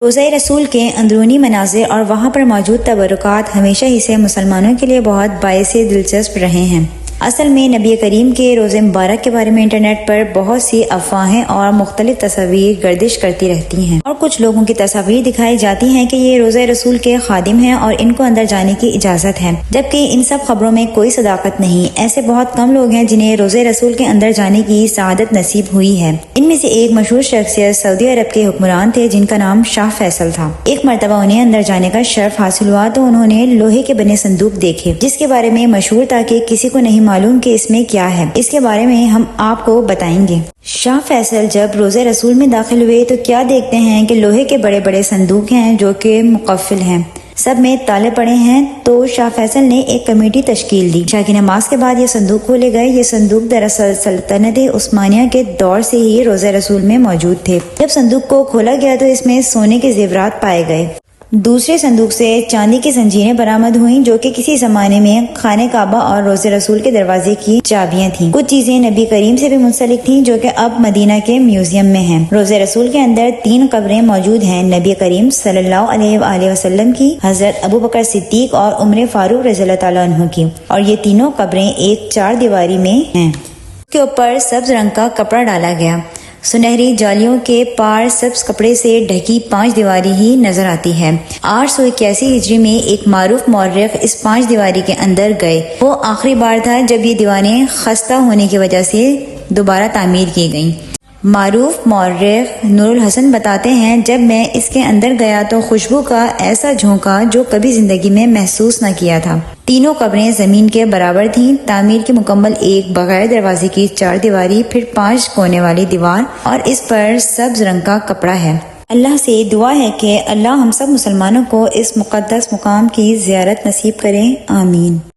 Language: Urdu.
روزہ رسول کے اندرونی مناظر اور وہاں پر موجود تبرکات ہمیشہ ہی سے مسلمانوں کے لیے بہت باعث دلچسپ رہے ہیں۔ اصل میں نبی کریم کے روزے مبارک کے بارے میں انٹرنیٹ پر بہت سی افواہیں اور مختلف تصاویر گردش کرتی رہتی ہیں، اور کچھ لوگوں کی تصاویر دکھائی جاتی ہیں کہ یہ روزہ رسول کے خادم ہیں اور ان کو اندر جانے کی اجازت ہے، جبکہ ان سب خبروں میں کوئی صداقت نہیں۔ ایسے بہت کم لوگ ہیں جنہیں روزہ رسول کے اندر جانے کی سعادت نصیب ہوئی ہے۔ ان میں سے ایک مشہور شخصیت سعودی عرب کے حکمران تھے جن کا نام شاہ فیصل تھا۔ ایک مرتبہ انہیں اندر جانے کا شرف حاصل ہوا تو انہوں نے لوہے کے بنے صندوق دیکھے جس کے بارے میں مشہور تھا کہ کسی کو نہیں معلوم کہ اس میں کیا ہے۔ اس کے بارے میں ہم آپ کو بتائیں گے۔ شاہ فیصل جب روزہ رسول میں داخل ہوئے تو کیا دیکھتے ہیں کہ لوہے کے بڑے بڑے صندوق ہیں جو کہ مقفل ہیں، سب میں تالے پڑے ہیں۔ تو شاہ فیصل نے ایک کمیٹی تشکیل دی۔ عشاء کی نماز کے بعد یہ صندوق کھولے گئے۔ یہ صندوق دراصل سلطنت عثمانیہ کے دور سے ہی روزہ رسول میں موجود تھے۔ جب صندوق کو کھولا گیا تو اس میں سونے کے زیورات پائے گئے۔ دوسرے صندوق سے چاندی کی زنجیریں برآمد ہوئیں جو کہ کسی زمانے میں خانہ کعبہ اور روزہ رسول کے دروازے کی چابیاں تھیں۔ کچھ چیزیں نبی کریم سے بھی منسلک تھیں جو کہ اب مدینہ کے میوزیم میں ہیں۔ روزہ رسول کے اندر 3 قبریں موجود ہیں، نبی کریم صلی اللہ علیہ وآلہ وسلم کی، حضرت ابوبکر صدیق اور عمر فاروق رضی اللہ تعالیٰ عنہ کی، اور یہ تینوں قبریں ایک 4 دیواری میں ہیں۔ اس کے اوپر سبز رنگ کا کپڑا ڈالا گیا۔ سنہری جالیوں کے پار سبز کپڑے سے ڈھکی 5 دیواری ہی نظر آتی ہے۔ 881 ہجری میں ایک معروف مورخ اس 5 دیواری کے اندر گئے۔ وہ آخری بار تھا جب یہ دیواریں خستہ ہونے کی وجہ سے دوبارہ تعمیر کی گئیں۔ معروف مورخ نور الحسن بتاتے ہیں، جب میں اس کے اندر گیا تو خوشبو کا ایسا جھونکا جو کبھی زندگی میں محسوس نہ کیا تھا۔ تینوں قبریں زمین کے برابر تھیں۔ تعمیر کی مکمل ایک بغیر دروازے کی 4 دیواری، پھر 5 کونے والی دیوار، اور اس پر سبز رنگ کا کپڑا ہے۔ اللہ سے دعا ہے کہ اللہ ہم سب مسلمانوں کو اس مقدس مقام کی زیارت نصیب کرے، آمین۔